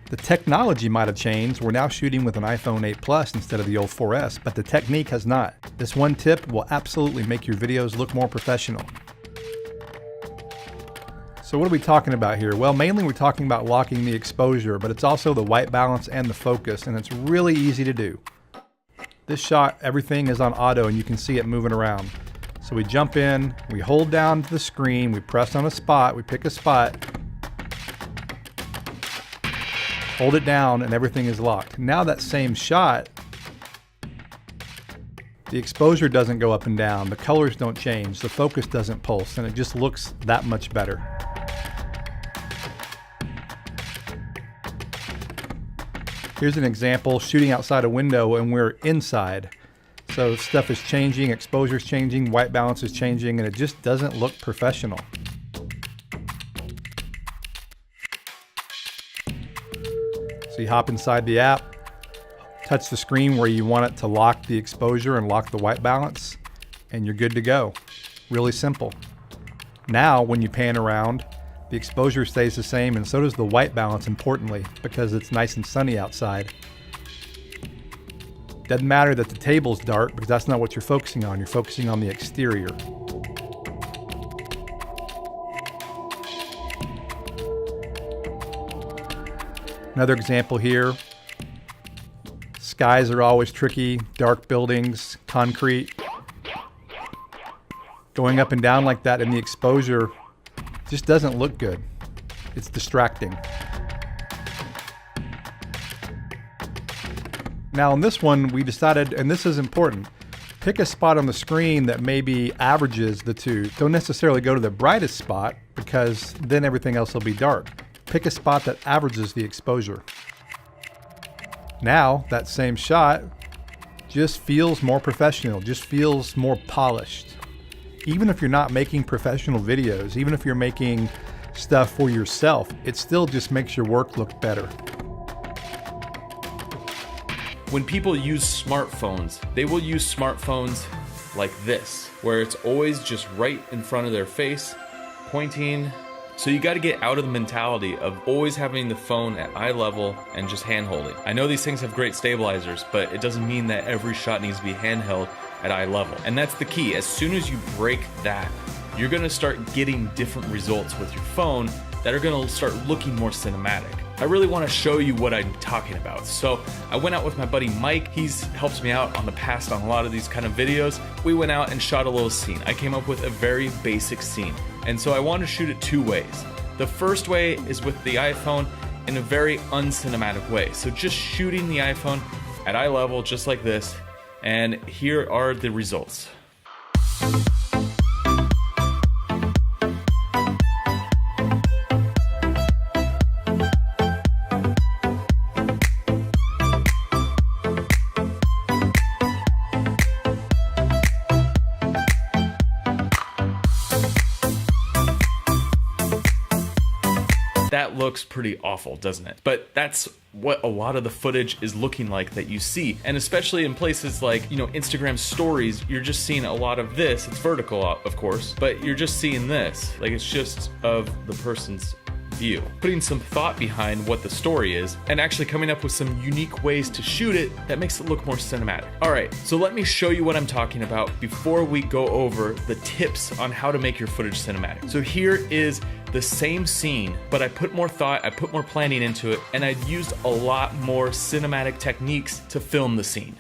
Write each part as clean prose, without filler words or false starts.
The technology might have changed. We're now shooting with an iPhone 8 Plus instead of the old 4S, but the technique has not. This one tip will absolutely make your videos look more professional. So what are we talking about here? Well, mainly we're talking about locking the exposure, but it's also the white balance and the focus, and it's really easy to do. This shot, everything is on auto and you can see it moving around. So we jump in, we hold down to the screen, we press on a spot, we pick a spot, hold it down, and everything is locked. Now that same shot, the exposure doesn't go up and down, the colors don't change, the focus doesn't pulse, and it just looks that much better. Here's an example, shooting outside a window and we're inside. So stuff is changing, exposure's changing, white balance is changing, and it just doesn't look professional. So you hop inside the app, touch the screen where you want it to lock the exposure and lock the white balance, and you're good to go. Really simple. Now when you pan around, the exposure stays the same, and so does the white balance, importantly, because it's nice and sunny outside. Doesn't matter that the table's dark, because that's not what you're focusing on. You're focusing on the exterior. Another example here. Skies are always tricky, dark buildings, concrete. Going up and down like that in the exposure just doesn't look good. It's distracting. Now on this one, we decided, and this is important, pick a spot on the screen that maybe averages the two. Don't necessarily go to the brightest spot because then everything else will be dark. Pick a spot that averages the exposure. Now that same shot just feels more professional, just feels more polished. Even if you're not making professional videos, even if you're making stuff for yourself, it still just makes your work look better. When people use smartphones, they will use smartphones like this, where it's always just right in front of their face, pointing. So you got to get out of the mentality of always having the phone at eye level and just hand holding. I know these things have great stabilizers, but it doesn't mean that every shot needs to be handheld at eye level. And that's the key. As soon as you break that, you're gonna start getting different results with your phone that are gonna start looking more cinematic. I really wanna show you what I'm talking about. So I went out with my buddy Mike. He's helped me out on the past on a lot of these kind of videos. We went out and shot a little scene. I came up with a very basic scene. And so I wanted to shoot it two ways. The first way is with the iPhone in a very uncinematic way. So just shooting the iPhone at eye level, just like this. And here are the results. That looks pretty awful, doesn't it? But that's what a lot of the footage is looking like that you see. And especially in places like, Instagram stories, you're just seeing a lot of this. It's vertical, of course, but you're just seeing this. Like, it's just of the person's view. Putting some thought behind what the story is and actually coming up with some unique ways to shoot it that makes it look more cinematic. All right, so let me show you what I'm talking about before we go over the tips on how to make your footage cinematic. So here is the same scene, but I put more thought, I put more planning into it, and I used a lot more cinematic techniques to film the scene.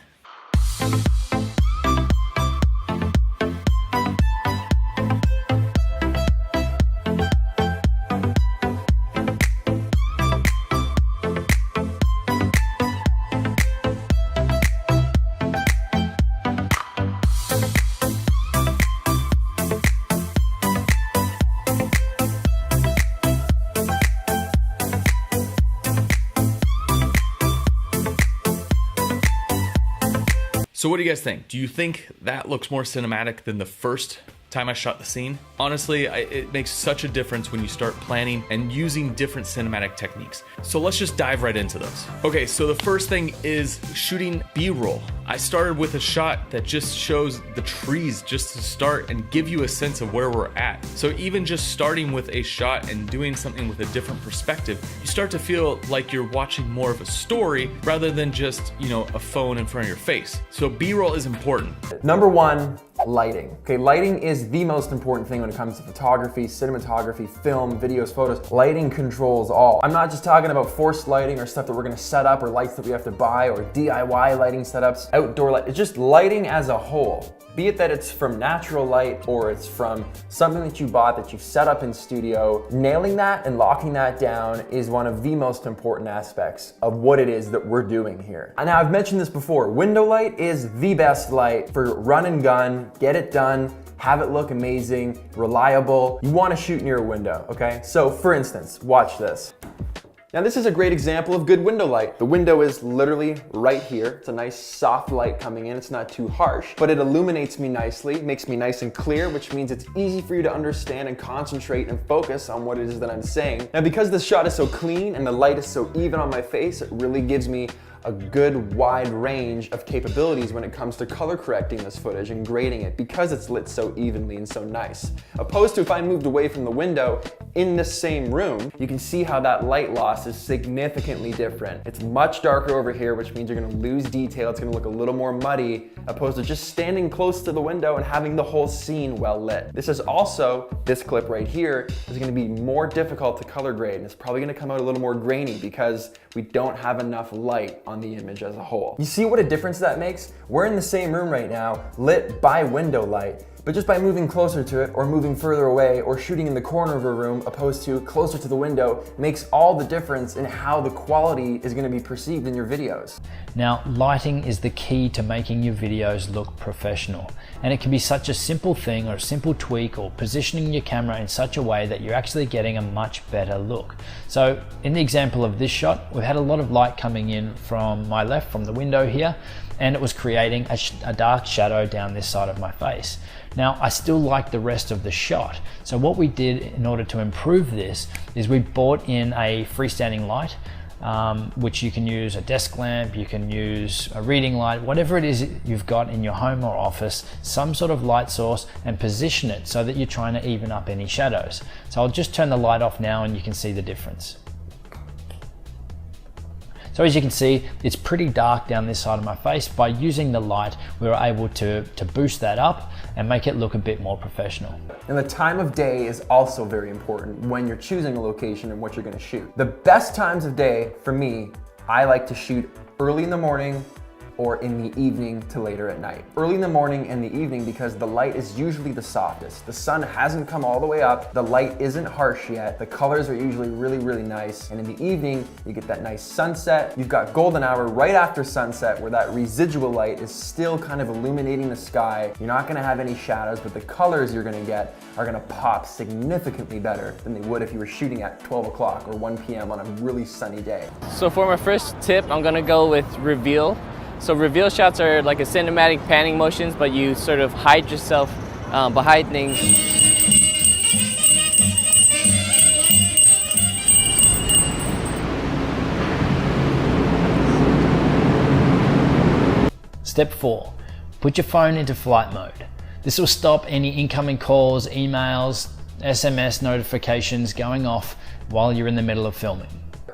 So what do you guys think? Do you think that looks more cinematic than the first time I shot the scene. Honestly, it makes such a difference when you start planning and using different cinematic techniques. So let's just dive right into those. Okay, so the first thing is shooting B-roll. I started with a shot that just shows the trees just to start and give you a sense of where we're at. So even just starting with a shot and doing something with a different perspective, you start to feel like you're watching more of a story rather than just, a phone in front of your face. So B-roll is important. Number one, lighting. Okay, lighting is the most important thing when it comes to photography, cinematography, film, videos, photos. Lighting controls all. I'm not just talking about forced lighting or stuff that we're gonna set up or lights that we have to buy or DIY lighting setups, outdoor light. It's just lighting as a whole. Be it that it's from natural light or it's from something that you bought that you've set up in studio, nailing that and locking that down is one of the most important aspects of what it is that we're doing here. And now I've mentioned this before, window light is the best light for run and gun, get it done, have it look amazing, reliable. You wanna shoot near a window, okay? So for instance, watch this. Now this is a great example of good window light. The window is literally right here. It's a nice soft light coming in. It's not too harsh, but it illuminates me nicely, makes me nice and clear, which means it's easy for you to understand and concentrate and focus on what it is that I'm saying. Now because this shot is so clean and the light is so even on my face, it really gives me a good wide range of capabilities when it comes to color correcting this footage and grading it because it's lit so evenly and so nice. Opposed to if I moved away from the window in the same room, you can see how that light loss is significantly different. It's much darker over here, which means you're gonna lose detail. It's gonna look a little more muddy, opposed to just standing close to the window and having the whole scene well lit. This is also, this clip right here, is gonna be more difficult to color grade, and it's probably gonna come out a little more grainy because we don't have enough light on the image as a whole. You see what a difference that makes? We're in the same room right now, lit by window light, but just by moving closer to it or moving further away or shooting in the corner of a room opposed to closer to the window makes all the difference in how the quality is going to be perceived in your videos. Now, lighting is the key to making your videos look professional, and it can be such a simple thing or a simple tweak or positioning your camera in such a way that you're actually getting a much better look. So in the example of this shot, we've had a lot of light coming in from my left, from the window here, and it was creating a dark shadow down this side of my face. Now, I still like the rest of the shot. So what we did in order to improve this is we brought in a freestanding light, which you can use a desk lamp, you can use a reading light, whatever it is you've got in your home or office, some sort of light source, and position it so that you're trying to even up any shadows. So I'll just turn the light off now and you can see the difference. So as you can see, it's pretty dark down this side of my face. By using the light, we were able to boost that up and make it look a bit more professional. And the time of day is also very important when you're choosing a location and what you're gonna shoot. The best times of day, for me, I like to shoot early in the morning or in the evening to later at night. Early in the morning and the evening because the light is usually the softest. The sun hasn't come all the way up, the light isn't harsh yet, the colors are usually really, really nice, and in the evening, you get that nice sunset. You've got golden hour right after sunset where that residual light is still kind of illuminating the sky. You're not gonna have any shadows, but the colors you're gonna get are gonna pop significantly better than they would if you were shooting at 12 o'clock or 1 p.m. on a really sunny day. So for my first tip, I'm gonna go with reveal. So reveal shots are like a cinematic panning motions, but you sort of hide yourself behind things. Step 4, put your phone into flight mode. This will stop any incoming calls, emails, SMS notifications going off while you're in the middle of filming.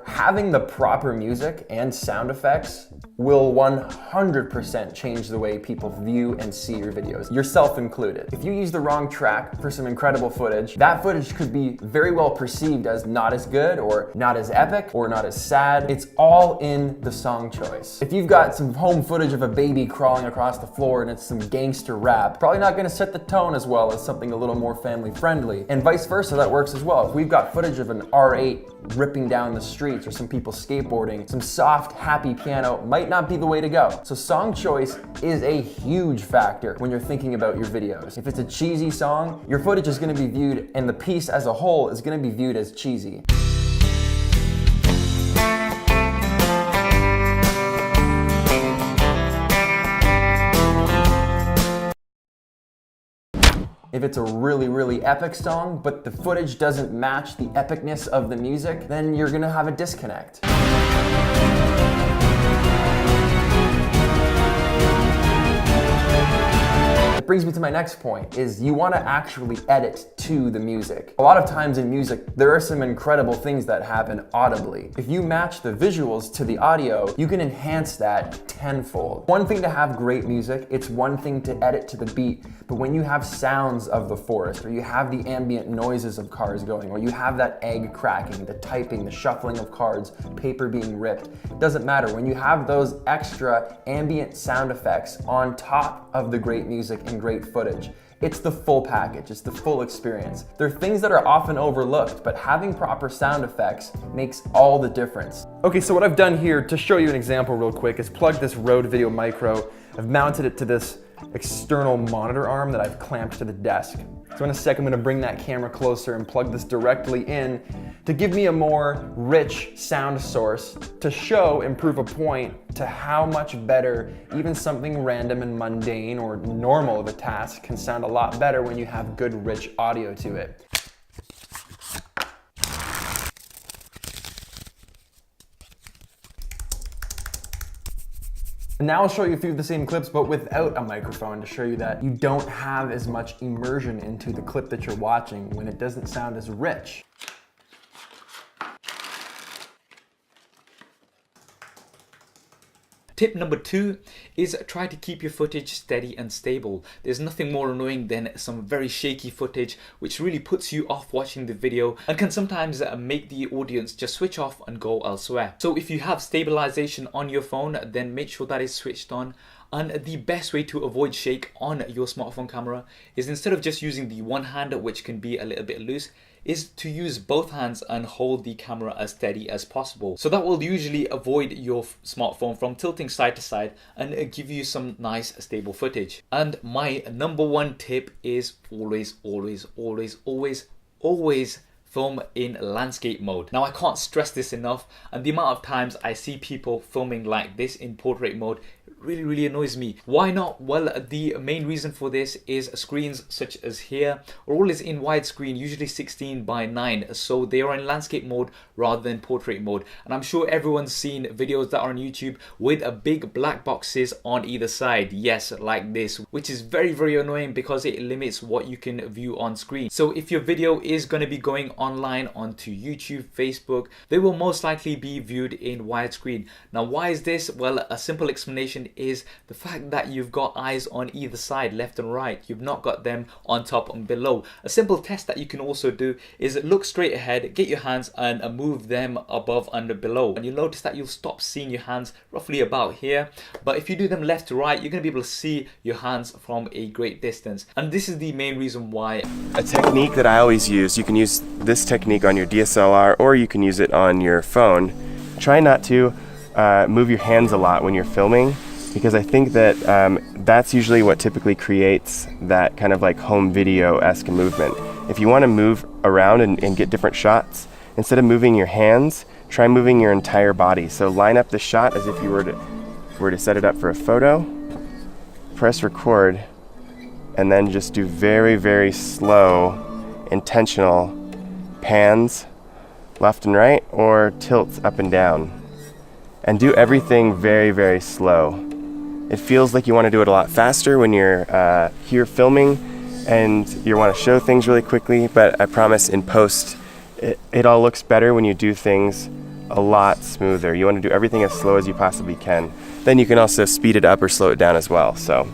Having the proper music and sound effects will 100% change the way people view and see your videos, yourself included. If you use the wrong track for some incredible footage, that footage could be very well perceived as not as good or not as epic or not as sad. It's all in the song choice. If you've got some home footage of a baby crawling across the floor and it's some gangster rap, probably not gonna set the tone as well as something a little more family friendly. And vice versa, that works as well. If we've got footage of an R8 ripping down the streets or some people skateboarding, some soft, happy piano might not be the way to go. So song choice is a huge factor when you're thinking about your videos. If it's a cheesy song, your footage is gonna be viewed, and the piece as a whole is gonna be viewed as cheesy. If it's a really, really epic song, but the footage doesn't match the epicness of the music, then you're gonna have a disconnect. It brings me to my next point, is you want to actually edit to the music. A lot of times in music, there are some incredible things that happen audibly. If you match the visuals to the audio, you can enhance that tenfold. One thing to have great music, it's one thing to edit to the beat, but when you have sounds of the forest, or you have the ambient noises of cars going, or you have that egg cracking, the typing, the shuffling of cards, paper being ripped, it doesn't matter. When you have those extra ambient sound effects on top of the great music and great footage, it's the full package, it's the full experience. There are things that are often overlooked, but having proper sound effects makes all the difference. Okay, so what I've done here, to show you an example real quick, is plug this Rode Video Micro. I've mounted it to this external monitor arm that I've clamped to the desk. So in a second, I'm gonna bring that camera closer and plug this directly in to give me a more rich sound source to show and prove a point to how much better even something random and mundane or normal of a task can sound a lot better when you have good, rich audio to it. And now I'll show you a few of the same clips, but without a microphone, to show you that you don't have as much immersion into the clip that you're watching when it doesn't sound as rich. Tip number 2 is try to keep your footage steady and stable. There's nothing more annoying than some very shaky footage which really puts you off watching the video and can sometimes make the audience just switch off and go elsewhere. So if you have stabilization on your phone, then make sure that is switched on. And the best way to avoid shake on your smartphone camera is, instead of just using the one hand, which can be a little bit loose, is to use both hands and hold the camera as steady as possible. So that will usually avoid your smartphone from tilting side to side and give you some nice stable footage. And my number 1 tip is always film in landscape mode. Now I can't stress this enough, and the amount of times I see people filming like this in portrait mode really annoys me. Why not? Well, the main reason for this is screens such as here are always in widescreen, usually 16:9, so they are in landscape mode rather than portrait mode. And I'm sure everyone's seen videos that are on YouTube with big black boxes on either side, yes, like this, which is very annoying because it limits what you can view on screen. So if your video is going to be going online onto YouTube, Facebook, they will most likely be viewed in widescreen. Now why is this? Well, a simple explanation is the fact that you've got eyes on either side, left and right. You've not got them on top and below. A simple test that you can also do is look straight ahead, get your hands and move them above and below, and you'll notice that you'll stop seeing your hands roughly about here. But if you do them left to right, you're going to be able to see your hands from a great distance. And this is the main reason why. A technique that I always use, you can use this technique on your DSLR or you can use it on your phone. Try not to move your hands a lot when you're filming, because I think that that's usually what typically creates that kind of like home video-esque movement. If you want to move around and get different shots, instead of moving your hands, try moving your entire body. So line up the shot as if you were to set it up for a photo, press record, and then just do very slow, intentional pans left and right or tilts up and down. And do everything very slow. It feels like you want to do it a lot faster when you're here filming and you want to show things really quickly, but I promise in post it all looks better when you do things a lot smoother. You want to do everything as slow as you possibly can. Then you can also speed it up or slow it down as well. So